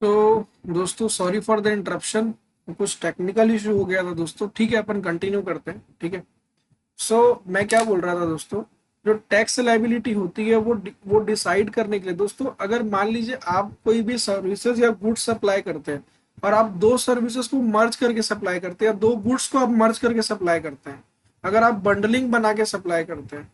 तो दोस्तों sorry for the interruption. कुछ टेक्निकल इशू हो गया था दोस्तों। ठीक है, अपन कंटिन्यू करते हैं। ठीक है। मैं क्या बोल रहा था दोस्तों, जो टैक्स लाइबिलिटी होती है वो डिसाइड करने के लिए दोस्तों, अगर मान लीजिए आप कोई भी सर्विसेज या गुड्स सप्लाई करते हैं और आप दो सर्विसेज को मर्ज करके सप्लाई करते हैं या दो गुड्स को आप मर्ज करके सप्लाई करते हैं, अगर आप बंडलिंग बना के सप्लाई करते हैं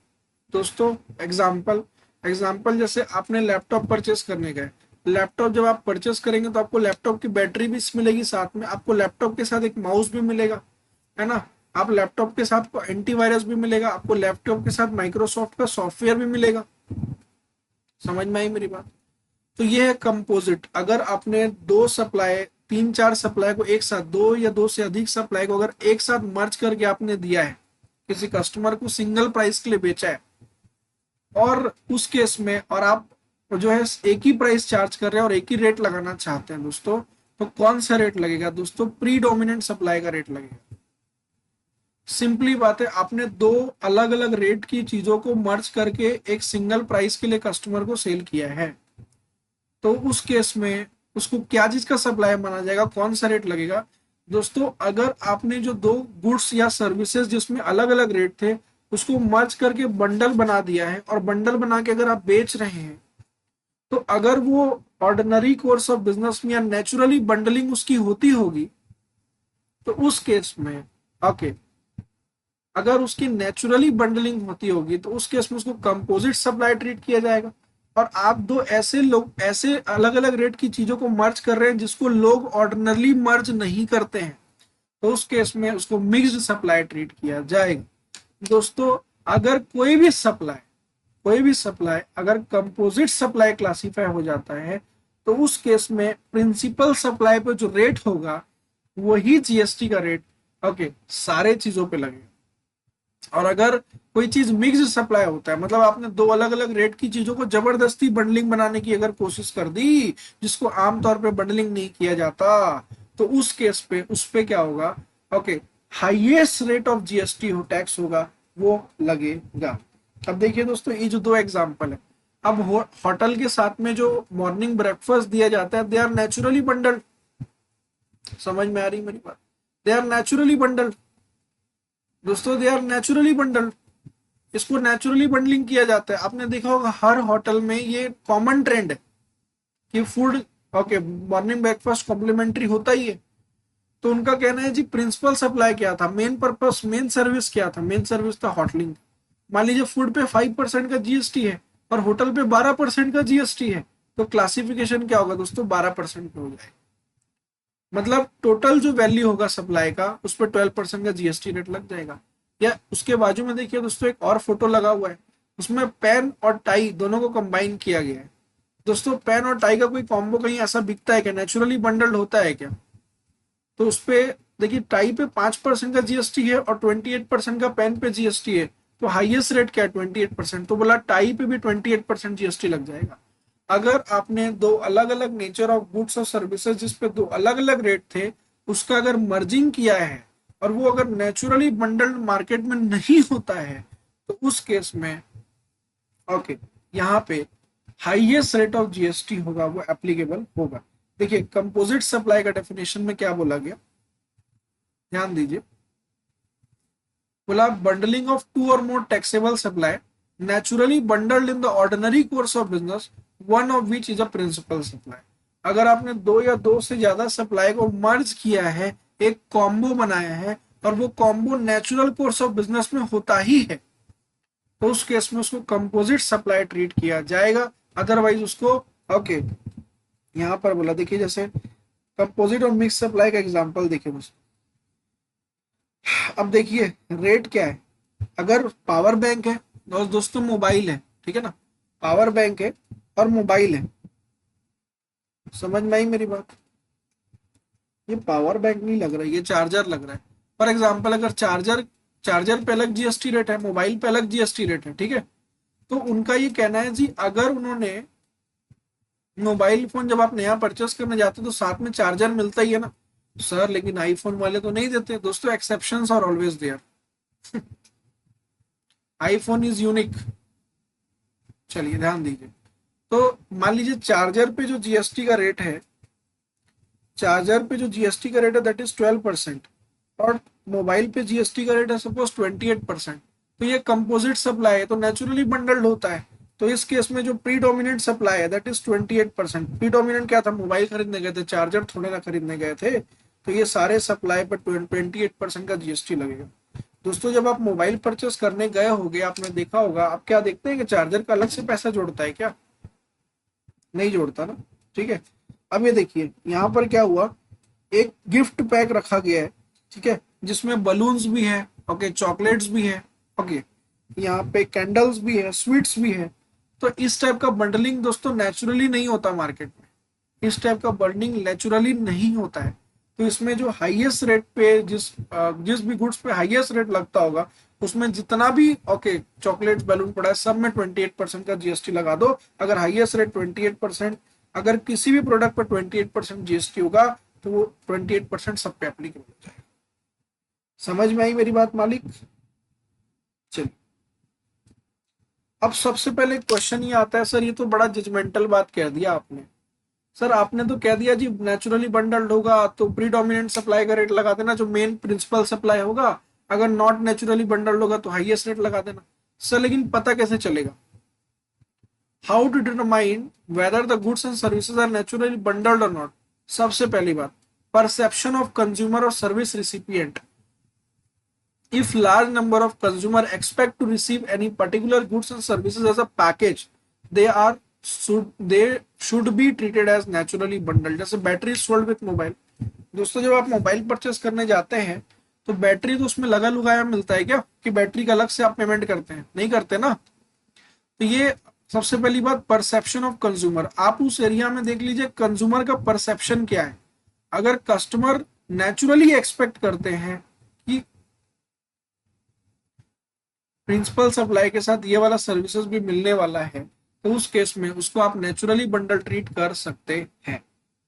दोस्तों। एग्जाम्पल एग्जाम्पल जैसे आपने लैपटॉप परचेस करने गए। लैपटॉप जब आप परचेस करेंगे तो आपको लैपटॉप की बैटरी भी मिलेगी, साथ में आपको लैपटॉप के साथ एक माउस भी मिलेगा, है ना। आप लैपटॉप के साथ को एंटीवायरस भी मिलेगा, आपको लैपटॉप के साथ माइक्रोसॉफ्ट का सॉफ्टवेयर भी मिलेगा। समझ में आई मेरी बात? तो ये है कंपोजिट। अगर आपने दो सप्लाई, तीन चार सप्लाई को एक साथ, दो या दो से अधिक सप्लाई को अगर एक साथ मर्ज करके आपने दिया है, किसी कस्टमर को सिंगल प्राइस के लिए बेचा है, और उस केस में और आप जो है एक ही प्राइस चार्ज कर रहे हैं और एक ही रेट लगाना चाहते हैं दोस्तों, तो कौन सा रेट लगेगा दोस्तों? प्रीडोमिनेंट सप्लाई का रेट लगेगा। सिंपली बात है, आपने दो अलग अलग रेट की चीजों को मर्ज करके एक सिंगल प्राइस के लिए कस्टमर को सेल किया है, तो उस केस में उसको क्या चीज का सप्लाई माना जाएगा, कौन सा रेट लगेगा दोस्तों? अगर आपने जो दो गुड्स या सर्विसेज जिसमें अलग अलग रेट थे उसको मर्ज करके बंडल बना दिया है और बंडल बना के अगर आप बेच रहे हैं, तो अगर वो ऑर्डिनरी कोर्स ऑफ बिजनेस में या नेचुरली बंडलिंग उसकी होती होगी, तो उस केस में ओके, अगर उसकी नेचुरली बंडलिंग होती होगी तो उस केस में उसको कंपोजिट सप्लाई ट्रीट किया जाएगा। और आप दो ऐसे लोग ऐसे अलग अलग रेट की चीजों को मर्ज कर रहे हैं जिसको लोग ऑर्डिनरली मर्ज नहीं करते हैं, तो उस केस में उसको मिक्स्ड सप्लाई ट्रीट किया जाएगा दोस्तों। अगर कोई भी सप्लाई अगर कंपोजिट सप्लाई क्लासीफाई हो जाता है, तो उस केस में प्रिंसिपल सप्लाई पे जो रेट होगा वही जीएसटी का रेट ओके सारे चीजों पे लगेगा। और अगर कोई चीज मिक्स सप्लाई होता है, मतलब आपने दो अलग अलग रेट की चीजों को जबरदस्ती बंडलिंग बनाने की अगर कोशिश कर दी, जिसको आमतौर पे बंडलिंग नहीं किया जाता, तो उस केस पे उस पे क्या होगा? Okay, highest rate of GST हो टैक्स होगा वो लगेगा। अब देखिए दोस्तों, ये जो दो एग्जांपल है, अब होटल के साथ में जो मॉर्निंग ब्रेकफास्ट दिया जाता है, दे आर नेचुरली बंडल्ड। समझ में आ रही मेरी बात? दे आर नेचुरली बंडल्ड दोस्तों, दे आर नेचुरली बंडल्ड। इसको नेचुरली बंडलिंग किया जाता है। आपने देखा होगा हर होटल में ये कॉमन ट्रेंड है कि food okay morning breakfast complimentary होता ही है। तो उनका कहना है जी, प्रिंसिपल सप्लाई क्या था, मेन पर्पस, मेन सर्विस क्या था? मेन सर्विस था होटलिंग। मान लीजिए फूड पे 5% का जीएसटी है और होटल पे 12% का जीएसटी है, तो क्लासिफिकेशन क्या होगा दोस्तों? 12% पे हो जाएगा। मतलब टोटल जो वैल्यू होगा सप्लाई का उस पर 12% का जीएसटी रेट लग जाएगा। या उसके बाजू में देखिए दोस्तों, एक और फोटो लगा हुआ है, उसमें पेन और टाई दोनों को कंबाइन किया गया है। दोस्तों पेन और टाई का कोई कॉम्बो कहीं ऐसा बिकता है क्या? नेचुरली बंडल्ड होता है क्या? तो उस पे देखिए, टाई पे 5% का जीएसटी है और 28% का पेन पे जीएसटी है। तो हाईएस्ट रेट क्या है? 28%। तो बोला टाई पे भी 28% जीएसटी लग जाएगा। अगर आपने दो अलग अलग नेचर ऑफ गुड्स और सर्विसेज जिस पे दो अलग अलग रेट थे, उसका अगर मर्जिंग किया है और वो अगर नेचुरली बंडल्ड मार्केट में नहीं होता है, तो उस केस में ओके यहाँ पे हाईएस्ट रेट ऑफ जीएसटी होगा वो एप्लीकेबल होगा। देखिए कंपोजिट सप्लाई का डेफिनेशन में क्या बोला गया, ध्यान दीजिए। बोला bundling of two or more taxable supply naturally bundled in the ordinary course of business, one of which is a principal supply. अगर आपने दो या दो से ज्यादा सप्लाई को मर्ज किया है, एक कॉम्बो बनाया है, और वो combo natural course of business में होता ही है, तो उस केस में उसको कंपोजिट सप्लाई ट्रीट किया जाएगा। अदरवाइज उसको ओके यहाँ पर बोला, देखिए जैसे कंपोजिट और मिक्स सप्लाई का एग्जांपल देखिए बस। अब देखिए रेट क्या है। अगर पावर बैंक है और दोस्तों मोबाइल है, ठीक है ना, पावर बैंक है और मोबाइल है। समझ में आई मेरी बात? ये पावर बैंक नहीं लग रहा है, ये चार्जर लग रहा है। फॉर एग्जाम्पल अगर चार्जर चार्जर पे अलग जीएसटी रेट है, मोबाइल पे अलग जीएसटी रेट है, ठीक है। तो उनका ये कहना है जी, अगर उन्होंने मोबाइल फोन जब आप नया परचेस करने जाते हो तो साथ में चार्जर मिलता ही है ना सर, लेकिन आईफोन वाले तो नहीं देते दोस्तों। Exceptions are always there. IPhone is unique. चलिए ध्यान दीजिए। तो मान लीजिए चार्जर पे जो जीएसटी का रेट है चार्जर पे जो जीएसटी का रेट है दैट इज 12%, और मोबाइल पे जीएसटी का रेट है सपोज 28%। तो ये कंपोजिट सप्लाई है तो नेचुरली बंडल्ड होता है। तो इस केस में जो प्रीडोमिनेंट सप्लाई है दैट इज 28%। प्रीडोमिनेंट क्या था, मोबाइल खरीदने गए थे, चार्जर थोड़े ना खरीदने गए थे। तो ये सारे सप्लाई पर 28% का जीएसटी लगेगा। दोस्तों जब आप मोबाइल परचेस करने गए होगे आपने देखा होगा, आप क्या देखते हैं कि चार्जर का अलग से पैसा जोड़ता है क्या? नहीं जोड़ता ना। ठीक है, अब ये देखिए यहाँ पर क्या हुआ, एक गिफ्ट पैक रखा गया है, ठीक है, जिसमें बलून्स भी है, ओके, चॉकलेट्स भी है, ओके, यहाँ पे कैंडल्स भी है, स्वीट्स भी है। तो इस टाइप का बंडलिंग दोस्तों नेचुरली नहीं होता मार्केट में, इस टाइप का बंडलिंग नेचुरली नहीं होता है। तो इसमें जो हाईएस्ट रेट पे जिस भी गुड्स पे हाईएस्ट रेट लगता होगा उसमें जितना भी ओके चॉकलेट्स बैलून पड़ा है सब में 28% का जीएसटी लगा दो। अगर हाईएस्ट रेट 28%, अगर किसी भी प्रोडक्ट पर 28% जीएसटी होगा तो वो 28% सब पे एप्लीकेबल हो जाएगा। समझ में आई मेरी बात मालिक? चलिए, अब सबसे पहले क्वेश्चन ये आता है, सर ये तो बड़ा जजमेंटल बात कह दिया आपने। सर आपने तो कह दिया जी नेचुरली बंडल्ड होगा तो प्रीडोमिनेंट सप्लाई का रेट लगा देना, जो मेन प्रिंसिपल सप्लाई होगा। अगर नॉट नेचुरली बंडल्ड होगा तो हाईएस्ट रेट लगा देना। सर लेकिन पता कैसे चलेगा? How to determine whether the goods and services are naturally bundled और नॉट? सबसे पहली बात, परसेप्शन ऑफ कंज्यूमर और service recipient. If large number of consumer expect to receive any particular goods and services as a package, they should be treated as naturally bundled। जैसे battery sold with mobile. दोस्तों जब आप mobile purchase करने जाते हैं तो battery तो उसमें लगा लुगाया मिलता है क्या, कि बैटरी का अलग से आप पेमेंट करते हैं? नहीं करते ना। तो ये सबसे पहली बात, परसेप्शन ऑफ कंज्यूमर। आप उस एरिया में देख लीजिए कंज्यूमर का परसेप्शन क्या है। अगर कस्टमर नेचुरली एक्सपेक्ट करते हैं कि प्रिंसिपल सप्लाई के साथ ये वाला सर्विसेज भी मिलने वाला है, तो उस केस में उसको आप नेचुरली बंडल ट्रीट कर सकते हैं।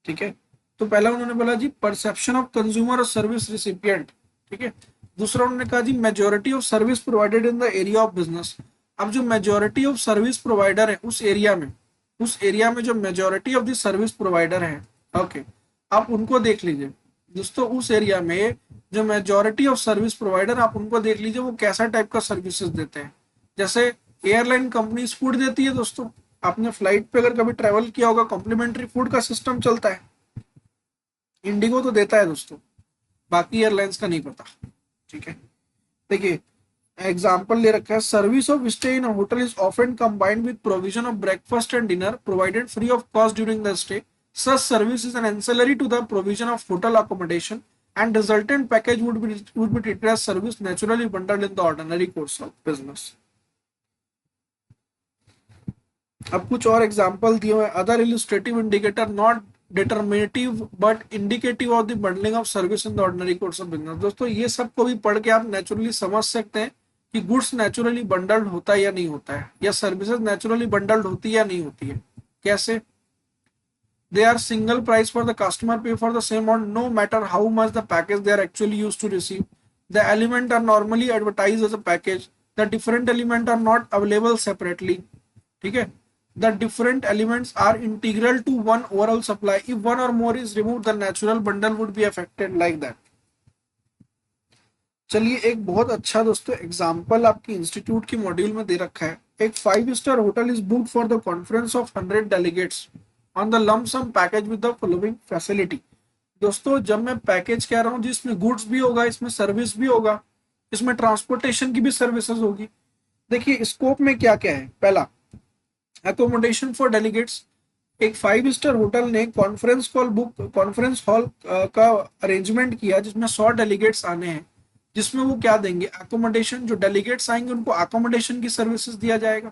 ठीक है, तो पहला उन्होंने बोला जी परसेप्शन ऑफ कंज्यूमर और सर्विस रिसिपिएंट। ठीक है, दूसरा उन्होंने कहा जी majority of service provided in the area of business. अब जो मेजोरिटी ऑफ सर्विस प्रोवाइडर है उस एरिया में जो majority of the service provider है, ओके, आप उनको देख लीजिए। दोस्तों उस एरिया में जो मेजोरिटी ऑफ सर्विस प्रोवाइडर, आप उनको देख लीजिए वो कैसा टाइप का सर्विसेज देते हैं। जैसे एयरलाइन कंपनीज फूड देती है दोस्तों, आपने फ्लाइट पे अगर कभी ट्रेवल किया होगा कॉम्प्लीमेंट्री फूड का सिस्टम चलता है। इंडिगो तो देता है दोस्तों, बाकी एयरलाइंस का नहीं पता। ठीक है, देखिए एग्जाम्पल ले रखा है, service of stay in hotel is often combined with provision of breakfast and dinner provided free of cost during the stay. Such service is an ancillary to the provision of hotel accommodation and resultant package would be treated as service naturally bundled in the ordinary course of business। अब कुछ और example दिए हुए, other illustrative indicator not determinative but indicative of the bundling of service in the ordinary course of business. दोस्तों ये सब को भी पढ़ के आप नेचुरली समझ सकते हैं कि गुड्स नेचुरली बंडल्ड होता है या नहीं होता है, या सर्विसेज नेचुरली बंडल्ड होती है या नहीं होती है। कैसे? They are single price for the customer pay for the same amount no matter how much the package they are actually used to receive. The element are normally advertised as a package. The different element are not available separately. ठीक है, the different elements are integral to one overall supply. If one or more is removed, the natural bundle would be affected like that। चलिए एक बहुत अच्छा दोस्तों example आपकी institute की module में दे रखा है। एक 5 star hotel is booked for the conference of 100 delegates on the lump sum package with the following facility. दोस्तों जब मैं पैकेज कह रहा हूँ जिसमें गुड्स भी होगा, इसमें सर्विस भी होगा, इसमें ट्रांसपोर्टेशन की भी सर्विसेज होगी। देखिए स्कोप में क्या क्या है। पहला, एकोमोडेशन फॉर डेलीगेट्स। एक 5 स्टार होटल ने कॉन्फ्रेंस हॉल का अरेंजमेंट किया जिसमें 100 डेलीगेट्स आने हैं, जिसमें वो क्या देंगे, एकोमोडेशन। जो डेलीगेट्स आएंगे उनको एकोमोडेशन की सर्विसेज दिया जाएगा,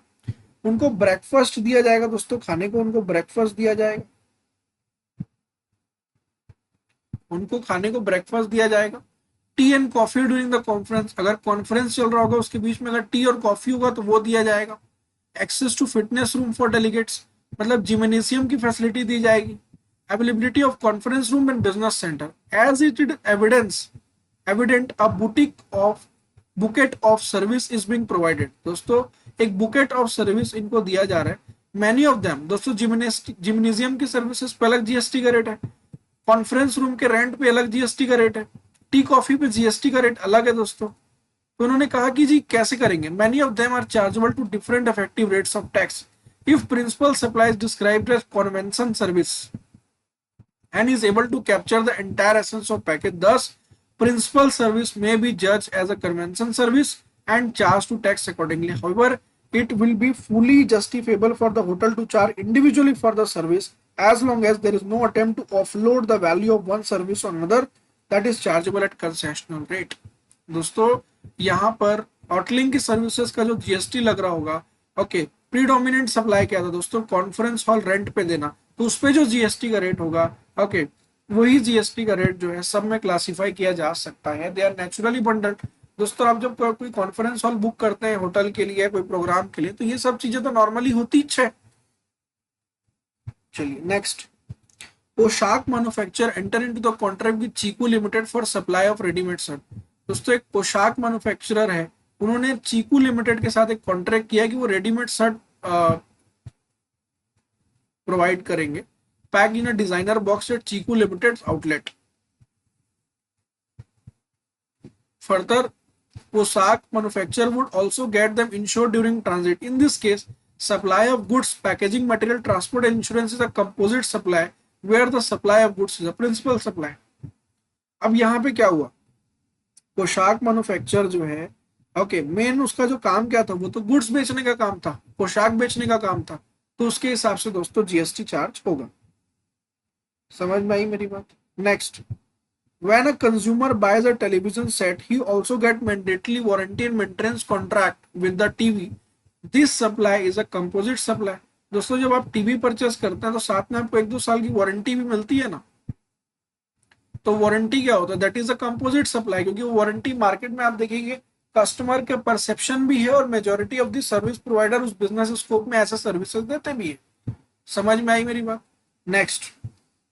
उनको ब्रेकफास्ट दिया जाएगा दोस्तों, खाने को उनको ब्रेकफास्ट दिया जाएगा, उनको खाने को ब्रेकफास्ट दिया जाएगा। T and coffee during the conference, अगर कॉन्फ्रेंस चल रहा होगा उसके बीच में अगर टी और कॉफी होगा तो वो दिया जाएगा। Access to fitness room for delegates, मतलब जिम्नेशियम की फैसिलिटी दी जाएगी। Availability of conference room and business centre as it is evident a bouquet of service is being provided. दोस्तों एक बुकेट ऑफ सर्विस इनको दिया जा रहा है। मैनी ऑफ देम, दोस्तों जिम्नेशियम की सर्विसेज पे अलग जीएसटी का रेट है, कॉन्फ्रेंस रूम के रेंट पे अलग जीएसटी का रेट है, टी कॉफी पे जीएसटी का रेट अलग है दोस्तों। तो उन्होंने कहा कि जी कैसे करेंगे, many of them are chargeable to different effective rates of tax if principal supply is described as convention service and is able to capture the entire essence of package. Thus, principal service may be judged as a convention service and charged to tax accordingly. However, it will be fully justifiable for the hotel to charge individually for the service as long as there is no attempt to offload the value of one service on another that is chargeable at concessional rate. दोस्तों यहाँ पर होटलिंग की services का जो GST लग रहा होगा, okay, predominant supply क्या था दोस्तों, कॉन्फ्रेंस हॉल रेंट पे देना, तो उस पे जो जीएसटी का रेट होगा, ओके, वही जीएसटी का रेट जो है सब में क्लासिफाई किया जा सकता है। They are naturally bundled. दोस्तों आप जब कोई कॉन्फ्रेंस हॉल बुक करते हैं होटल के लिए, कोई प्रोग्राम के लिए, तो ये सब चीजें तो नॉर्मली होती है। चलिए next, Poshak manufacture enter into the contract with Cheeku limited for supply of readymade shirt. दोस्तों एक पोशाक मैन्युफैक्चरर है, उन्होंने चीकू लिमिटेड के साथ एक कॉन्ट्रैक्ट किया कि वो रेडीमेड शर्ट प्रोवाइड करेंगे, pack in a designer box at Chiku Limited outlet. Further, Poshak manufacturer would also get them insured during transit. In this case, supply of goods, packaging material, transport and insurance is a composite supply where the supply of goods is a principal supply. अब यहाँ पे क्या हुआ, पोशाक manufacture जो है, okay, main उसका जो काम क्या था, वो तो गुड्स बेचने का काम था, पोशाक बेचने का काम था, तो उसके हिसाब से दोस्तों जीएसटी चार्ज होगा। समझ में आई मेरी बात? Next, when a consumer buys a television set, he also get mandatory warranty and maintenance contract with the TV. This supply is a composite supply. दोस्तों जब आप टीवी परचेस करते हैं तो साथ में आपको 1-2 साल की वारंटी भी मिलती है ना, तो वारंटी क्या होता है, that is a composite supply, क्योंकि वारंटी मार्केट में आप देखेंगे कस्टमर के परसेप्शन भी है और majority of the service provider उस बिजनेस स्कोप में ऐसे सर्विसेज देते भी है। समझ में आई मेरी बात? नेक्स्ट,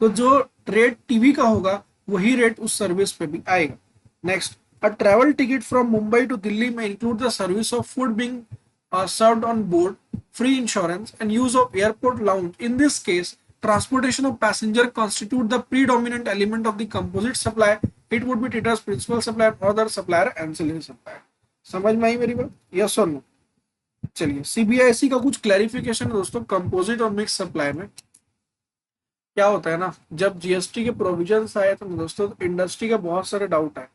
तो जो रेट टीवी का होगा वही रेट उस सर्विस पे भी आएगा। Next, a travel ticket from Mumbai to Delhi में include the service of food being served on board, free insurance and use of airport lounge. In this case, transportation of passenger constitute the predominant element of the composite supply. It would be treated as principal supply and other supplier ancillary supplier. समझ में आई मेरी बात? Yes और no? चलिए, CBIC का कुछ clarification दोस्तों कंपोजिट और मिक्स सप्लाई में। क्या होता है ना, जब जीएसटी के प्रोविजंस आए तो दोस्तों इंडस्ट्री का बहुत सारे डाउट है,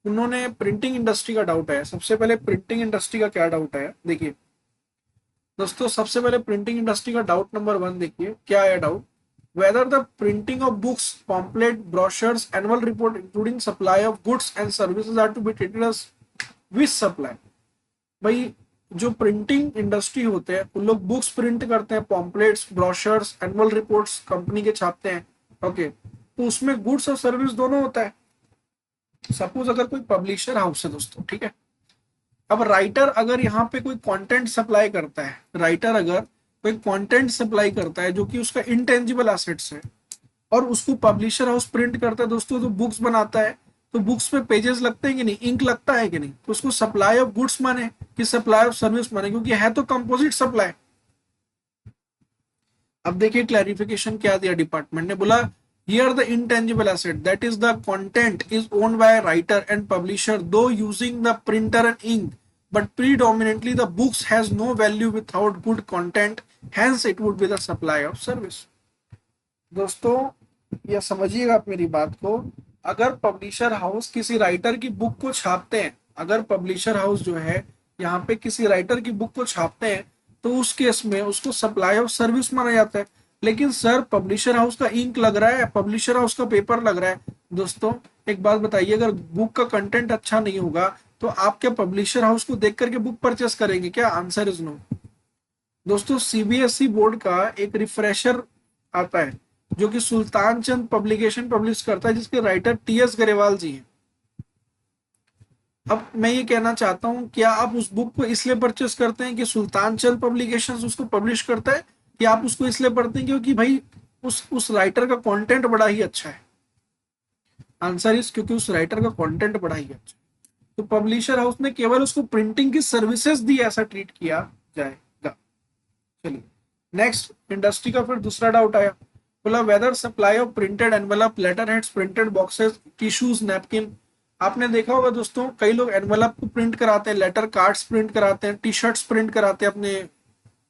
उन्होंने प्रिंटिंग इंडस्ट्री का डाउट है। सबसे पहले प्रिंटिंग इंडस्ट्री का क्या डाउट है, देखिए दोस्तों, सबसे पहले प्रिंटिंग इंडस्ट्री का डाउट नंबर 1 देखिए क्या है doubt, whether the printing of books, pamphlet, brochures, annual report including supply of goods and services are to be treated as which supply। भाई जो प्रिंटिंग इंडस्ट्री होते हैं उन लोग बुक्स प्रिंट करते हैं, pamphlets, brochures, annual reports company के छापते हैं, ओके, तो उसमें गुड्स और सर्विस दोनों होता है। सपोज अगर कोई पब्लिशर हाउस है दोस्तों, ठीक है, अब राइटर अगर यहाँ पे कोई कंटेंट सप्लाई करता है, राइटर अगर कोई कंटेंट सप्लाई करता है जो कि उसका इंटेंजिबल एसेट्स है और उसको पब्लिशर हाउस प्रिंट करता है दोस्तों, तो बुक्स बनाता है, तो बुक्स पे पेजेस लगते हैं कि नहीं, इंक लगता है कि नहीं, तो उसको सप्लाई ऑफ गुड्स माने कि सप्लाई ऑफ सर्विस माने, क्योंकि है तो कंपोजिट सप्लाई। अब देखिए क्लैरिफिकेशन क्या दिया डिपार्टमेंट ने, बोला here the intangible asset that is the content is owned by writer and publisher though using the printer and ink, but predominantly the books has no value without good content, hence it would be the supply of service। दोस्तों ये समझिएगा आप मेरी बात को, अगर publisher house किसी writer की बुक को छापते हैं, अगर पब्लिशर हाउस जो है यहाँ पे किसी राइटर की बुक को छापते हैं, तो उस केस में उसको सप्लाई ऑफ सर्विस माना जाता है। लेकिन सर पब्लिशर हाउस का इंक लग रहा है, पब्लिशर हाउस का पेपर लग रहा है, दोस्तों एक बात बताइए, अगर बुक का कंटेंट अच्छा नहीं होगा तो आप क्या पब्लिशर हाउस को देख करके बुक परचेस करेंगे क्या? Answer is no. दोस्तों सीबीएसई बोर्ड का एक रिफ्रेशर आता है जो कि सुल्तान चंद पब्लिकेशन पब्लिश करता है, जिसके राइटर टीएस गरेवाल जी हैं। अब मैं ये कहना चाहता हूं, क्या आप उस बुक को इसलिए परचेस करते हैं कि सुल्तान चंद पब्लिकेशंस उसको पब्लिश करता है, कि आप उसको इसलिए पढ़ते हैं क्योंकि भाई उस राइटर का कंटेंट बड़ा ही अच्छा है? आंसर इज क्योंकि उस राइटर का कंटेंट बड़ा ही अच्छा है। तो पब्लिशर हाउस ने केवल उसको प्रिंटिंग की सर्विसेज दी, ऐसा ट्रीट किया जाएगा। चलिए नेक्स्ट, इंडस्ट्री का फिर दूसरा डाउट आया, बोला whether supply of printed envelope, letter heads, printed boxes, tissues, napkin. आपने देखा होगा दोस्तों, कई लोग एनवेलप को प्रिंट कराते हैं, लेटर कार्ड्स प्रिंट कराते हैं, टी शर्ट्स प्रिंट कराते हैं अपने,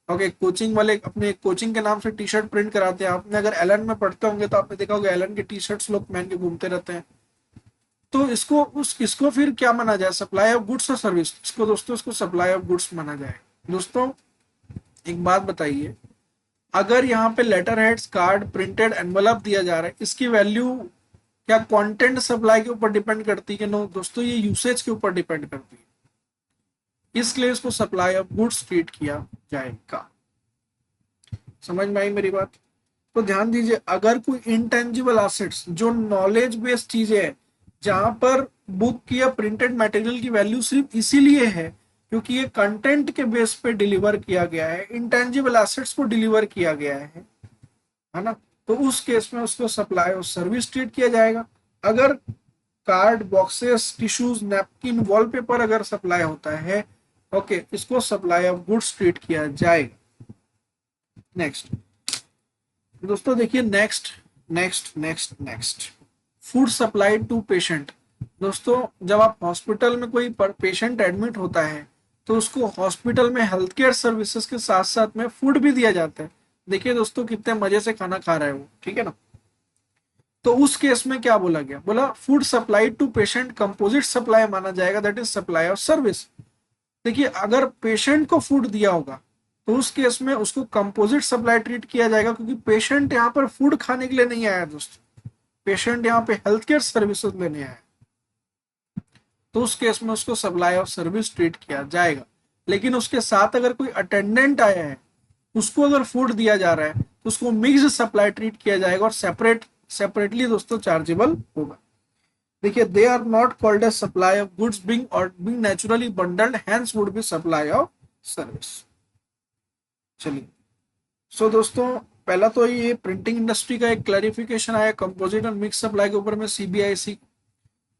ओके, कोचिंग वाले अपने कोचिंग के नाम से टी शर्ट प्रिंट कराते हैं। आपने अगर एलन में पढ़ते होंगे तो आपने देखा होगा एलन के टी शर्ट्स लोग पहन के घूमते रहते हैं। तो इसको फिर क्या माना जाए, सप्लाई ऑफ गुड्स और सर्विस? इसको दोस्तों, इसको सप्लाई ऑफ गुड्स माना जाए। दोस्तों एक बात बताइए, अगर यहाँ पे letter heads, card, printed envelope दिया जा रहा है, इसकी वैल्यू क्या कंटेंट सप्लाई के ऊपर डिपेंड करती है? नो दोस्तों, ये यूसेज के ऊपर डिपेंड करती है, इसलिए इसको सप्लाई ऑफ गुड्स ट्रीट किया जाएगा। समझ में आई मेरी बात? तो ध्यान दीजिए, अगर कोई इंटेंजिबल एसेट्स, जो नॉलेज बेस्ड चीजें है, जहां पर बुक की या प्रिंटेड मटेरियल की वैल्यू सिर्फ इसीलिए है क्योंकि ये कंटेंट के बेस पे डिलीवर किया गया है, इंटेंजिबल एसेट्स को डिलीवर किया गया है ना, तो उस केस में उसको सप्लाई और सर्विस ट्रीट किया जाएगा। अगर card, boxes, tissues, napkin, wallpaper अगर सप्लाई होता है, ओके, इसको सप्लाई ऑफ गुड्स ट्रीट किया जाएगा। नेक्स्ट दोस्तों देखिए, next next next next food supply to patient. दोस्तों जब आप हॉस्पिटल में कोई पेशेंट एडमिट होता है तो उसको हॉस्पिटल में हेल्थ केयर सर्विसेज के साथ साथ में फूड भी दिया जाता है। देखिए दोस्तों कितने मजे से खाना खा रहा है वो, ठीक है ना। तो उस केस में क्या बोला गया, बोला food supply to patient composite supply माना जाएगा, that is supply of service. देखिए अगर पेशेंट को फूड दिया होगा तो उस केस में उसको कंपोजिट सप्लाई ट्रीट किया जाएगा, क्योंकि पेशेंट यहाँ पर फूड खाने के लिए नहीं आया दोस्तों, पेशेंट यहाँ पे हेल्थ केयर सर्विसेज लेने आया, तो उस केस में उसको सप्लाई ऑफ सर्विस ट्रीट किया जाएगा। लेकिन उसके साथ अगर कोई अटेंडेंट आया है, उसको अगर फूड दिया जा रहा है तो उसको मिक्स्ड सप्लाई ट्रीट किया जाएगा और सेपरेटली दोस्तों चार्जेबल होगा। देखिए, they are not called as supply of goods being or being naturally bundled, hence would be supply of service. चलिए, सो दोस्तों पहला तो ये प्रिंटिंग इंडस्ट्री का एक क्लैरिफिकेशन आया कंपोजिट और मिक्स सप्लाई के ऊपर में सीबीआईसी।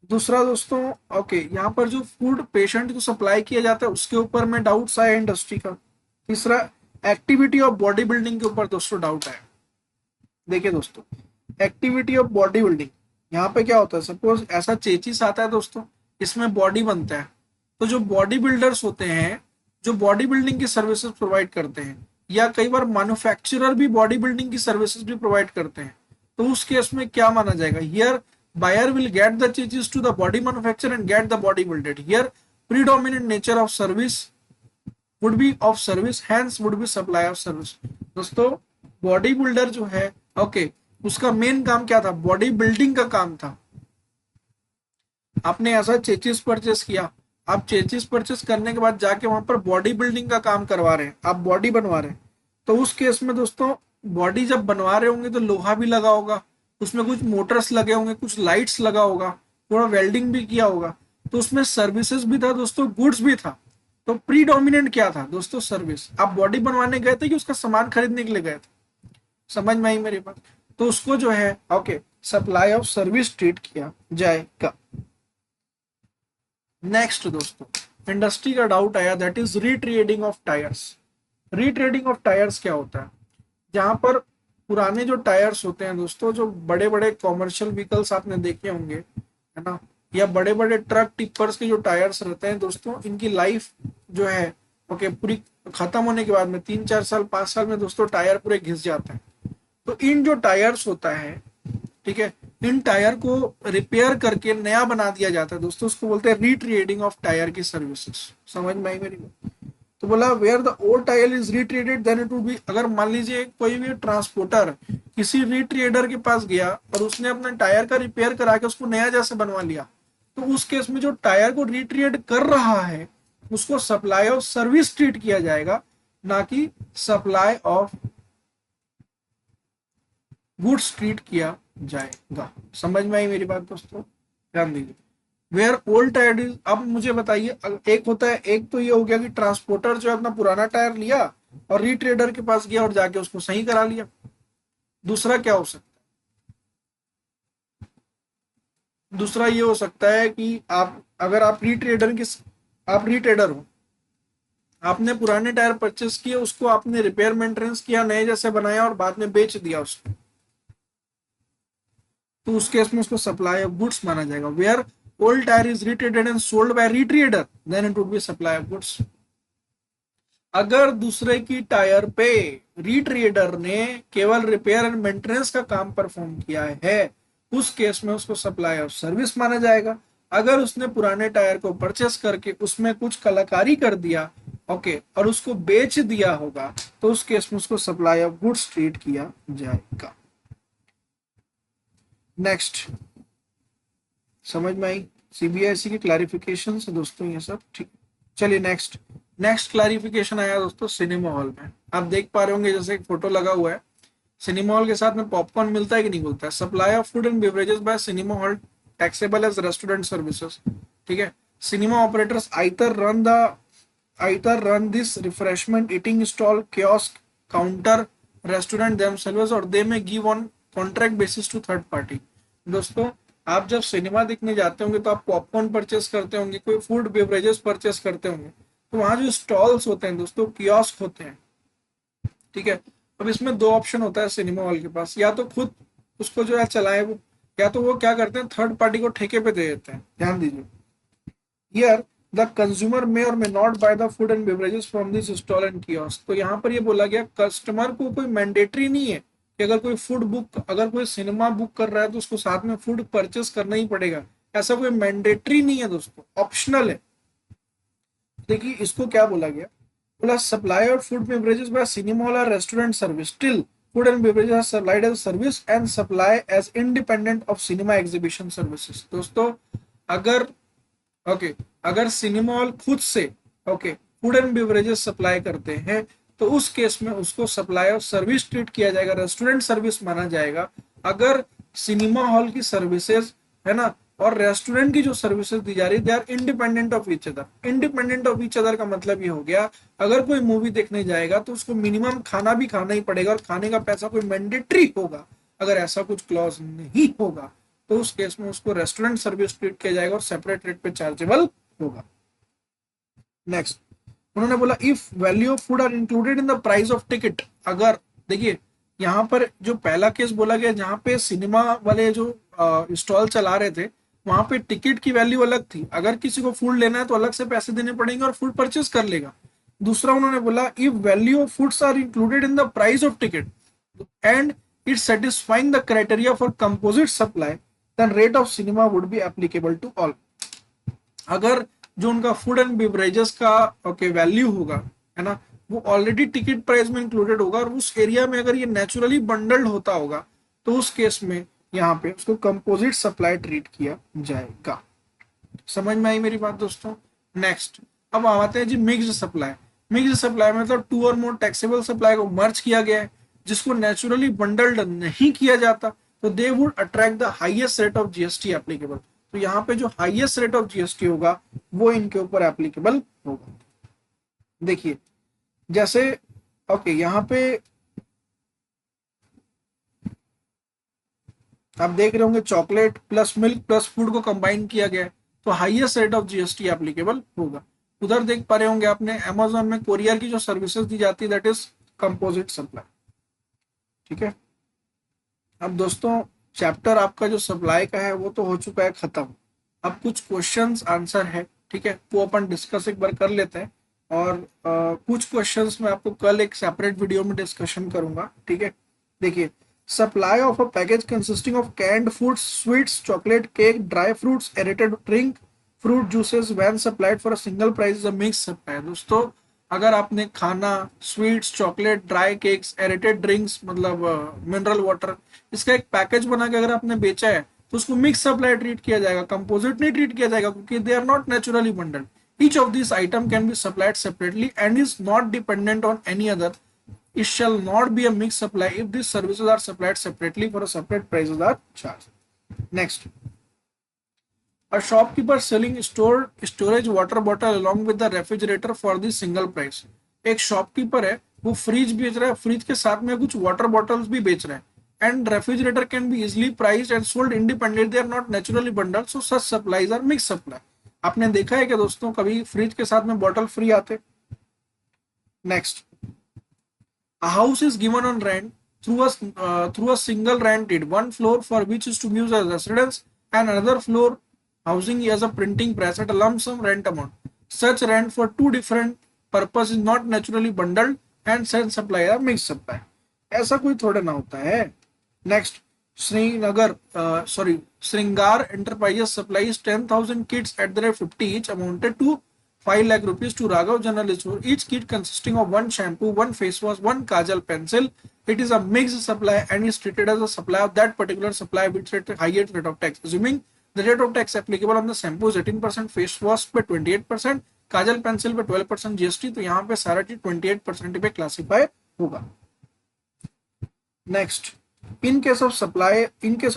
दूसरा दोस्तों, ओके, यहाँ पर जो फूड पेशेंट को सप्लाई किया जाता है उसके ऊपर में डाउट्स आए इंडस्ट्री का। तीसरा, एक्टिविटी ऑफ बॉडी बिल्डिंग के ऊपर दोस्तों डाउट आया। देखिए दोस्तों, एक्टिविटी ऑफ बॉडी बिल्डिंग, यहाँ पे क्या होता है, सपोज ऐसा चेचिस आता है दोस्तों, इसमें बॉडी बनता है, तो जो बॉडी बिल्डर्स होते हैं, जो बॉडी बिल्डिंग की सर्विसेज प्रोवाइड करते हैं, या कई बार मैन्युफैक्चरर भी बॉडी बिल्डिंग की सर्विसेज भी प्रोवाइड करते हैं, तो उस केस में क्या माना जाएगा, here buyer will get the changes to the body manufacturer and get the body builded. Here predominant nature of service would be of service, hence would be supply of service. दोस्तों body builder जो है, okay, उसका main काम क्या था, body building का काम था। आपने ऐसा चेचिस परचेस किया, आप चेचिस परचेस करने के बाद जाके वहां पर बॉडी बिल्डिंग का काम करवा रहे हैं, आप बॉडी बनवा रहे हैं, तो उस केस में दोस्तों बॉडी जब बनवा रहे होंगे तो लोहा भी लगा होगा, उसमें कुछ मोटर्स लगे होंगे, कुछ लाइट्स लगा होगा, थोड़ा वेल्डिंग भी किया होगा, तो उसमें सर्विसेज भी था दोस्तों, गुड्स भी था। तो प्रीडोमिनेंट क्या था दोस्तों, सर्विस। आप बॉडी बनवाने गए थे कि उसका सामान खरीदने के लिए गए थे? समझ में आई मेरी बात? तो उसको जो है, okay, supply of service treat किया जाएगा। नेक्स्ट दोस्तों, इंडस्ट्री का डाउट आया, that is retreading of tyres. Retreading of tyres क्या होता है, जहां पर पुराने जो टायर्स होते हैं दोस्तों, जो बड़े बड़े कॉमर्शियल व्हीकल्स आपने देखे होंगे, है ना, या बड़े बड़े ट्रक टिप्पर्स के जो टायर्स रहते हैं दोस्तों, इनकी लाइफ जो है, ओके, पूरी खत्म होने के बाद में 3-4 साल 5 साल में दोस्तों टायर पूरे घिस जाते हैं। तो इन जो टायर्स होता है, ठीक है, इन टायर को रिपेयर करके नया बना दिया जाता है दोस्तों, उसको बोलते हैं रीट्रेडिंग ऑफ टायर की सर्विसेज। समझ में आई मेरी बात? तो बोला where the old tyre is retreaded then it would be, अगर मान लीजिए कोई भी ट्रांसपोर्टर किसी रिट्रेडर के पास गया और उसने अपने टायर का रिपेयर करा के उसको नया जैसे बनवा लिया, तो उस केस में जो टायर को रिट्रेड कर रहा है उसको सप्लाई ऑफ सर्विस ट्रीट किया जाएगा, ना कि सप्लाई ऑफ गुड्स ट्रीट किया जाएगा। समझ में आई मेरी बात दोस्तों? ध्यान दीजिए, वेयर ओल्ड टायर इज, अब मुझे बताइए, एक होता है, एक तो ये हो गया कि ट्रांसपोर्टर जो है अपना पुराना टायर लिया और रीट्रेडर के पास गया और जाके उसको सही करा लिया। दूसरा क्या हो सकता है, दूसरा ये हो सकता है कि आप, अगर आप रीट्रेडर हो, आपने पुराने टायर परचेस किए, उसको आपने रिपेयर मेंटेनेंस किया, नए जैसे बनाया और बाद में बेच दिया उसको, तो उस केस में उसको सप्लाई ऑफ गुड्स माना जाएगा। Where old tyre is retreaded and sold by retreader then it would be supply of goods. अगर दूसरे की टायर पे रिट्रेडर ने केवल रिपेयर एंड मेंटेनेंस का काम परफॉर्म किया है, उस केस में उसको सप्लाई ऑफ सर्विस माना जाएगा। अगर उसने पुराने टायर को परचेस करके उसमें कुछ कलाकारी कर दिया, ओके, और उसको बेच दिया होगा, तो उस केस में उसको सप्लाई ऑफ गुड्स ट्रीट किया जाएगा। नेक्स्ट, समझ में आई सीबीएसई की क्लैरिफिकेशन से दोस्तों ये सब ठीक। चलिए नेक्स्ट, नेक्स्ट क्लैरिफिकेशन आया दोस्तों सिनेमा हॉल में। आप देख पा रहे होंगे जैसे एक फोटो लगा हुआ है, सिनेमा हॉल के साथ में पॉपकॉर्न मिलता है कि नहीं मिलता है। Supply of food and beverages by cinema hall taxable as restaurant services, ठीक है। Cinema operators either run this refreshment eating stall, kiosk, counter, restaurant themselves or they may give on contract basis to third party। दोस्तों आप जब cinema देखने जाते होंगे तो आप पॉपकॉर्न परचेस करते होंगे, कोई फूड बेवरेजेस परचेस करते होंगे, तो वहां जो स्टॉल्स होते हैं दोस्तों, कियोस्क होते हैं, ठीक है। अब इसमें दो ऑप्शन होता है सिनेमा हॉल के पास, या तो खुद उसको जो है चलाए वो, या तो वो क्या करते हैं थर्ड पार्टी को ठेके पे दे देते हैं। ध्यान दीजिए, हियर द कंज्यूमर मे और may not by the food and beverages from this stall and kiosk. तो यहाँ पर ये बोला गया कस्टमर को कोई मैंडेटरी नहीं है कि अगर कोई फूड बुक, अगर कोई सिनेमा बुक कर रहा है तो उसको साथ में फूड परचेस करना ही पड़ेगा, ऐसा कोई मैंडेटरी नहीं है दोस्तों, ऑप्शनल है। देखिए इसको क्या बोला गया, बोला supply of food beverages by cinema hall or restaurant service till food and beverages are supplied as service and supply as independent of cinema exhibition services. दोस्तों अगर ओके अगर सिनेमा हॉल खुद से फूड एंड बेवरेजेस सप्लाई करते हैं तो उस case में उसको सप्लाई ऑफ सर्विस ट्रीट किया जाएगा, रेस्टोरेंट सर्विस माना जाएगा। अगर सिनेमा हॉल की सर्विसेज है ना और रेस्टोरेंट की जो सर्विसेज दी जा रही है they are independent of each other. Independent of each other का मतलब ये हो गया, अगर कोई मूवी देखने जाएगा तो उसको मिनिमम खाना भी खाना ही पड़ेगा और खाने का पैसा कोई मैंडेटरी होगा। अगर ऐसा कुछ क्लॉज नहीं होगा तो उस केस में उसको रेस्टोरेंट सर्विस ट्रीट किया जाएगा और सेपरेट रेट पे चार्जेबल होगा। नेक्स्ट, उन्होंने बोला if value of food are included in the price of ticket. अगर देखिए यहाँ पर जो पहला केस बोला गया जहाँ पे सिनेमा वाले जो स्टॉल चला रहे थे वहां पे टिकट की वैल्यू अलग थी, अगर किसी को फूड लेना है तो अलग से पैसे देने पड़ेंगे और फूड परचेस कर लेगा। दूसरा उन्होंने बोला if value of foods are included in the price of ticket and it's satisfying the criteria for composite supply then rate of cinema would be applicable to all. अगर जो उनका फूड एंड बेवरेजेस का value होगा है ना वो already ticket price में included होगा और उस एरिया में अगर ये नेचुरली बंडल्ड होता होगा तो उस केस में यहाँ पे उसको कंपोजिट सप्लाई ट्रीट किया जाएगा। समझ में आई मेरी बात दोस्तों। नेक्स्ट, अब आते हैं जी मिक्स्ड सप्लाई। मिक्स्ड सप्लाई मतलब to or more taxable supply को मर्ज किया गया है, जिसको नेचुरली बंडल्ड नहीं किया जाता तो they would attract the highest rate of GST applicable. तो यहाँ पे जो हाईएस्ट रेट ऑफ जीएसटी होगा वो इनके ऊपर एप्लीकेबल होगा। देखिए जैसे यहाँ पे आप देख रहे होंगे chocolate plus milk plus food को कंबाइन किया गया है तो highest rate of GST applicable होगा। उधर देख पा रहे होंगे आपने अमेजोन में कोरियर की जो सर्विसेज दी जाती है दैट इज कंपोजिट सप्लाई, ठीक है। अब दोस्तों चैप्टर आपका जो सप्लाई का है वो तो हो चुका है खत्म। अब कुछ क्वेश्चंस आंसर है, ठीक है, वो अपन डिस्कस एक बार कर लेते हैं और कुछ क्वेश्चंस मैं आपको कल एक सेपरेट वीडियो में डिस्कशन करूंगा, ठीक है। देखिए supply of a package consisting of canned foods, sweets, chocolate, cake, dry fruits, aerated drink, fruit juices when supplied for a single price is a mix supply. दोस्तों अगर आपने खाना, sweets, chocolate, dry cakes, aerated drinks मतलब mineral water, इसका एक package बना के अगर आपने बेचा है तो उसको मिक्स सप्लाई ट्रीट किया जाएगा, कंपोजिट नहीं ट्रीट किया जाएगा क्योंकि they are not naturally bundled. Each of this item can be supplied separately and is not dependent on any other. It shall not be a mixed supply if these services are supplied separately for a separate prices are charged. Next, a shopkeeper selling storage water bottle along with the refrigerator for the single price. एक shopkeeper है वो fridge बेच रहा है, fridge के साथ में कुछ वाटर बॉटल्स भी बेच रहा है and refrigerator can be easily priced and sold independent, they are not naturally bundled so such supplies are mix supply. आपने देखा है क्या दोस्तों कभी फ्रिज के साथ में बॉटल फ्री आते। Next, a house is given on rent through a single rented one floor for which is to be used as residence and another floor housing as a printing press at a lump sum rent amount. Such rent for two different purposes is not naturally bundled and said supply a mixed supply. ऐसा कोई थोड़ा ना होता है. Next, Sringar Enterprises supplies 10,000 kits at the rate 50 each, amounted to 5 lakh rupees to Raghav General Store. Each kit consisting of one shampoo, one face wash, one kajal pencil. It is a mixed supply and is treated as a supply of that particular supply with highest rate of tax. Assuming the rate of tax applicable on the shampoo is 18%, face wash पे 28%, काजल pencil पे 12% GST, तो यहाँ पे सारा चीज 28% पे classify होगा. Next, in case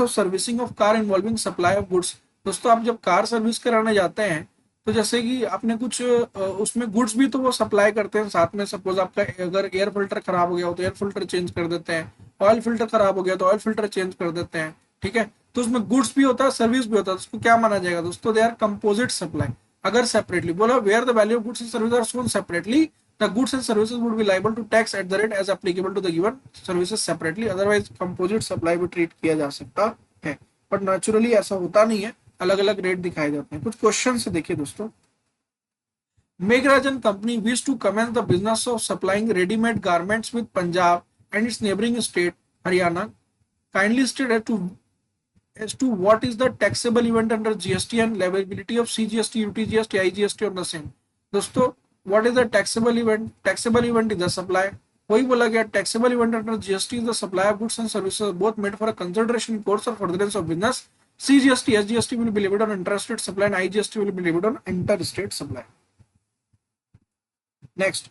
of servicing of car involving supply of goods. दोस्तों आप जब कार सर्विस कराने जाते हैं तो जैसे कि आपने कुछ उसमें गुड्स भी तो वो सप्लाई करते हैं साथ में. सपोज आपका अगर एयर फिल्टर खराब हो गया हो तो एयर फिल्टर चेंज कर देते हैं, ऑयल फिल्टर खराब हो गया तो ऑयल फिल्टर चेंज कर देते हैं. ठीक है, तो उसमें गुड्स भी होता है, सर्विस भी होता है. उसको क्या माना जाएगा दोस्तों? They are composite supply. अगर सेपरेटली बोला where the value of goods and service are shown separately, the goods and services would be liable to tax at the rate as applicable to the given services separately. Otherwise composite supply भी treat किया जा सकता है, but naturally ऐसा होता नहीं है, अलग अलग रेट दिखाए जाते हैं. कुछ क्वेश्चन से देखिए दोस्तों. Meghraj and company wish to commence the business of supplying ready-made garments with Punjab and its neighboring state Haryana. Kindly state as to what is the taxable event under GST and liability of CGST, UTGST, IGST on the same. दोस्तों what is the taxable event? Taxable event is the supply. वही बोला गया taxable event under GST is the supply of goods and services both made for a consideration course or furtherance of business. CGST, SGST will be levied on interstate supply and IGST will be levied on interstate supply. Next,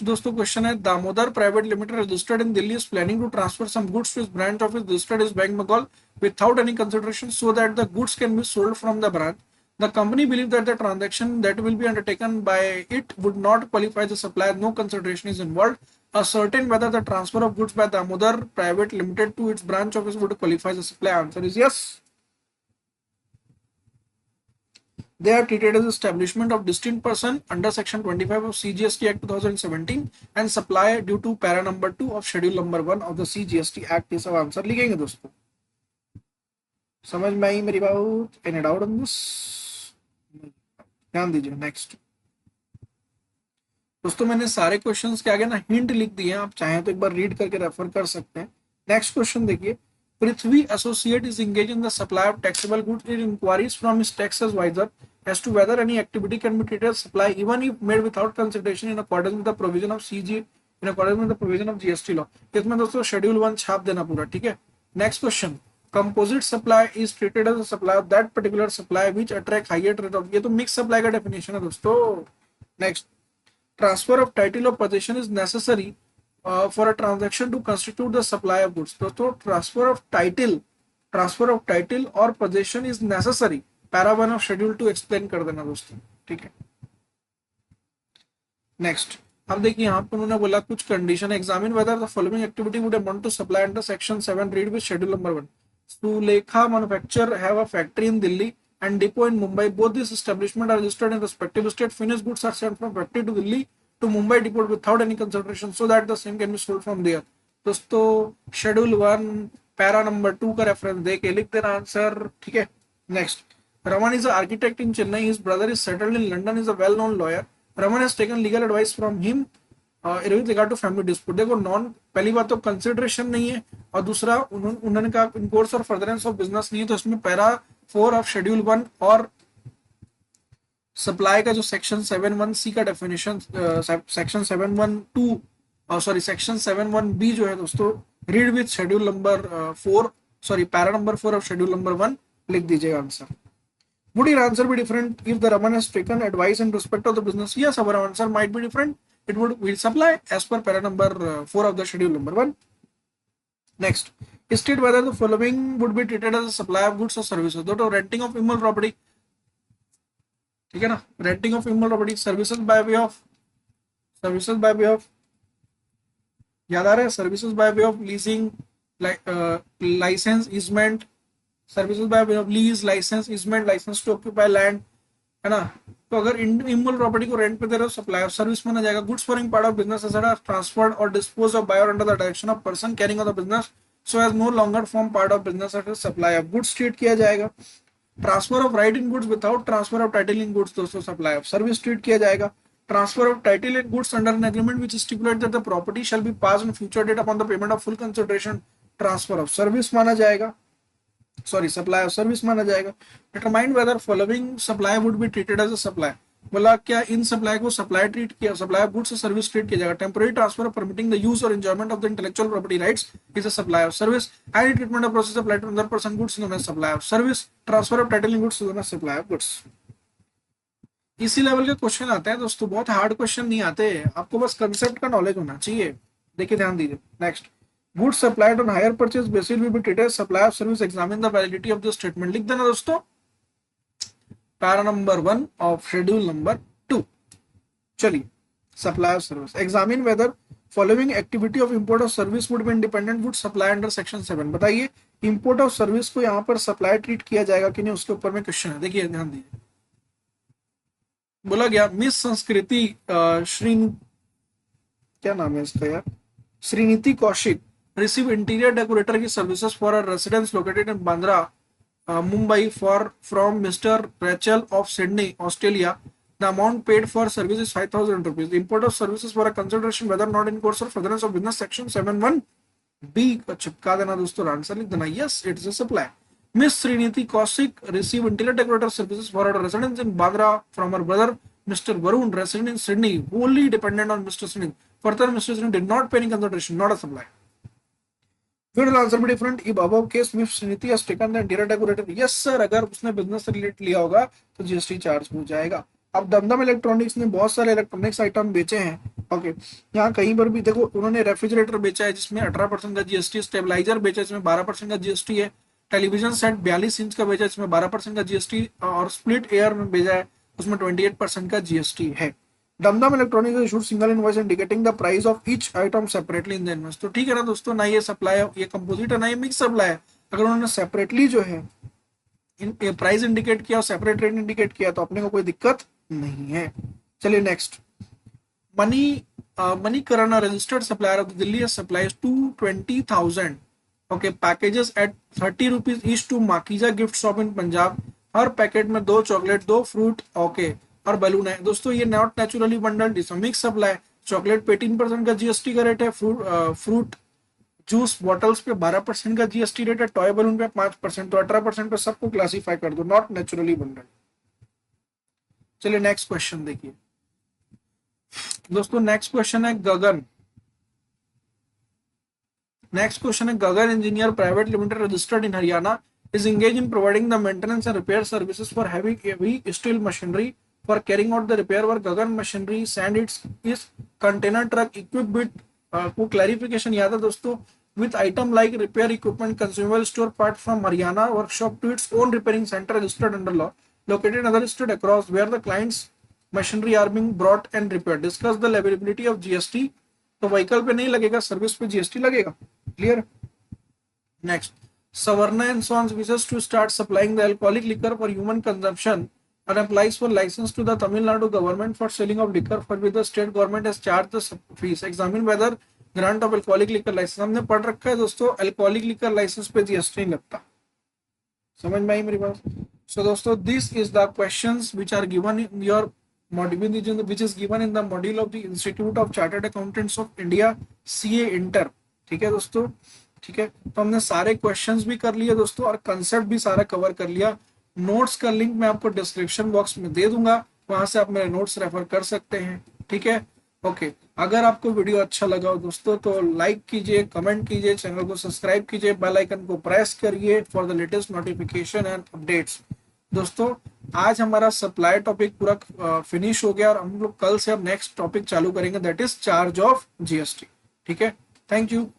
दोस्तों question है, Damodar private limited registered in Delhi is planning to transfer some goods to its branch office registered is bank Bengal without any consideration so that the goods can be sold from the branch. The company believes that the transaction that will be undertaken by it would not qualify the supplier. No consideration is involved. Ascertain whether the transfer of goods by Damodar Private Limited to its branch office would qualify the supply. Answer is yes. They are treated as establishment of distinct person under section 25 of CGST Act 2017 and supply due to para number 2 of schedule number 1 of the CGST Act. ये सब answer लिखेंगे दोस्तों. समझ में आई मेरी बात? Any doubt on this? ध्यान दीजिए. नेक्स्ट दोस्तों मैंने सारे क्वेश्चंस के आगे ना हिंट लिख दिए हैं, आप चाहें तो एक बार रीड करके रेफर कर सकते हैं. नेक्स्ट क्वेश्चन देखिए. Prithvi associate is engage in the supply of taxable goods in inquiries from his tax advisor as to whether any activity can be treated as supply even if made without consideration in accordance with the provision of CG in accordance with the provision of GST law. इसमें दोस्तों schedule 1 छाप देना पूरा. ठीक है. Next question, composite supply is treated as a supply of that particular supply which attract higher rate of. ये तो mix supply का डेफिनेशन है दोस्तों. Next, transfer of title of position is necessary for a transaction to constitute the supply of goods. दोस्तों transfer of title और position is necessary. Para 1 of schedule 2 explain कर देना दोस्तों. ठीक है. नेक्स्ट, अब देखिए यहाँ पर उन्होंने बोला कुछ condition. Examine whether the following activity would amount to supply under section 7 read with schedule number 1. Sulekha manufacturer have a factory in Delhi and depot in Mumbai. Both these establishments are registered in respective state. Finished goods are sent from factory to Delhi to Mumbai depot without any consideration so that the same can be sold from there. दोस्तों schedule 1 para number 2 का reference दे के लिख देना answer. ठीक है. Next, Raman is an architect in Chennai. His brother is settled in London. Is a well-known lawyer. Raman has taken legal advice from him with regard to family dispute. देखो non, पहली बात तो consideration नहीं है और दूसरा उन्होंने कहा इन कोर्स और फर्दरेंस ऑफ बिजनेस नहीं है. तो इसमें पैरा 4 ऑफ शेड्यूल 1 और सप्लाई का जो सेक्शन 7(1)(c) का डेफिनेशन सेक्शन 7(1)(2) सेक्शन 7(1)(b) जो है दोस्तों read with schedule number 4 para number 4 of schedule number 1 लिख दीजिएगा answer. Would your answer be different if the Raman has taken advice in respect of the business? Yes, our answer might be different. It would will supply as per para number 4 of the schedule number 1. Next, state whether the following would be treated as a supply of goods or services. तो renting of immovable property, ठीक है ना, renting of immovable property, services by way of याद आ रहा है, services by way of leasing, license, easement, services by way of lease, license, easement, license to occupy land, है ना। तो अगर इमूवेबल प्रॉपर्टी को रेंट पे दे रहे हो सप्लाई ऑफ सर्विस माना जाएगा। Goods forming part of business asset are transferred or disposed of by or under the direction of person carrying on the business so as no longer form part of business at supply of goods treat किया जाएगा। Transfer of right in goods without transfer of title in goods दोस्तों supply of service treat किया जाएगा। Transfer of title in goods under an agreement which stipulate that the property shall be passed in future date upon the payment of full consideration transfer of service माना जाएगा, sorry supply of service माना जाएगा। Determine whether following supply would be treated as a supply, बोला क्या इन supply को supply treat किया, supply of goods service treat किया जाएगा। Temporary transfer of permitting the use or enjoyment of the intellectual property rights is a supply of service. Any treatment of process applied to other person goods known as supply of service. Transfer of title in goods known as supply of goods. इसी level के question आते हैं दोस्तों, बहुत hard question नहीं आते, आपको बस कंसेप्ट का नॉलेज होना चाहिए। देखिए ध्यान दीजिए। Next, goods supplied on hire purchase basis will be treated supply of service. Examine the validity of the statement. लिख देना दोस्तों para number 1 of schedule number 2। चलिए, supply of service. Examine weather following activity of import of service would be independent would supply under section 7। बताइए import of service को यहाँ पर supply treat किया जाएगा कि नहीं, उसके ऊपर में क्वेश्चन है। देखिए ध्यान दीजिए, बोला गया मिस संस्कृति श्री, क्या नाम है इसका यार, श्रीनीति कौशिक रिसीव इंटीरियर डेकोरेटर की services for a residence located in Bandra Mumbai for from mister Rachel of Sydney Australia. The amount paid for service is 5,000 rupees. The import of services for a consideration whether not in course or furtherance of business section 7(1)(b) का चिपका देना दोस्तों, answer लिख देना yes it is a supply. Miss Sriniti Kaushik receive interior decorator services for her residence in Bandra from her brother Mr. Varun resident in Sydney, wholly dependent on Mr. Srinit. Further, Mr. Srinit did not pay any consideration, not a supply. Will answer be different if above case Miss Sriniti has taken the interior decorator? Yes sir, अगर उसने business से relate लिया होगा तो GST charge हो जाएगा। अब Dumdum electronics ने बहुत सारे इलेक्ट्रॉनिक्स आइटम बेचे हैं। ओके, यहाँ कहीं पर भी देखो, उन्होंने रेफ्रिजरेटर बेचा है जिसमें 18% का जीएसटी, स्टेबलाइजर बेचा है जिसमें 12% का जीएसटी है, टेलीविजन सेट 42 इंच का बेचा है जिसमें 12% का जीएसटी, और स्प्लिट एयर में बेचा है उसमें 28% का जीएसटी है। Dumdum electronics issued single invoice indicating the price of each item separately in the invoice. तो ठीक है ना दोस्तों, ना ये सप्लाई है, ये कंपोजिट है, ना ये मिक्स सप्लाई है। अगर उन्होंने सेपरेटली जो है प्राइस इंडिकेट किया और सेपरेट रेट इंडिकेट किया तो अपने को कोई दिक्कत नहीं है। चलिए next, Manikaran registered supplier of Delhi supplies 220,000 okay packages at 30 rupees each to Makhija gift shop in Punjab. हर पैकेट में 2 चॉकलेट, 2 फ्रूट ओके और बैलून है। दोस्तों ये नॉट नेचुरली बंडल्ड, इसमें मिक्स सप्लाई। चॉकलेट पे 18% का जीएसटी का रेट है, फ्रूट जूस बॉटल्स पे 12% का जीएसटी रेट है, टॉय बलून पे 5%, तो 18% पे सबको क्लासिफाई कर दो, नॉट नेचुरली बंडल्ड। चलिए नेक्स्ट क्वेश्चन देखिए दोस्तों। नेक्स्ट क्वेश्चन है गगन। नेक्स्ट क्वेश्चन है Gagan engineer private limited registered in Haryana is engaged in providing the maintenance and repair services for heavy steel machinery for carrying out the repair work. Gagan machinery send its container truck equipped with को clarification याद है दोस्तों, with item like repair equipment, consumable store part from Haryana workshop to its own repairing center registered under law located in other state across where the client's machinery are being brought and repaired. Discuss the liability of GST. तो vehicle पे नहीं लगेगा, service पे GST लगेगा। Clear. Next, Savarna and Sons wishes to start supplying the alcoholic liquor for human consumption and applies for license to the Tamil Nadu government for selling of liquor for which the state government has charged the fees. Examine whether grant of alcoholic liquor license। हमने पढ़ रखा है दोस्तों, alcoholic liquor license पे GST नहीं लगता। समझ में आई मेरी बात? So दोस्तों, this is the questions which are given in your module, which is given in the module of the Institute of Chartered Accountants of India CA Inter। ठीक है दोस्तों, ठीक है। तो हमने सारे क्वेश्चंस भी कर लिए दोस्तों और कंसेप्ट भी सारा कवर कर लिया। नोट्स का लिंक मैं आपको डिस्क्रिप्शन बॉक्स में दे दूंगा, वहां से आप मेरे नोट्स रेफर कर सकते हैं। ठीक है, ओके। अगर आपको वीडियो अच्छा लगा हो दोस्तों तो लाइक कीजिए, कमेंट कीजिए, चैनल को सब्सक्राइब कीजिए, बेल आइकन को प्रेस करिए for the latest notification and updates. दोस्तों आज हमारा सप्लाई टॉपिक पूरा फिनिश हो गया और हम लोग कल से अब नेक्स्ट टॉपिक चालू करेंगे, that is charge of GST. ठीक है, थैंक यू।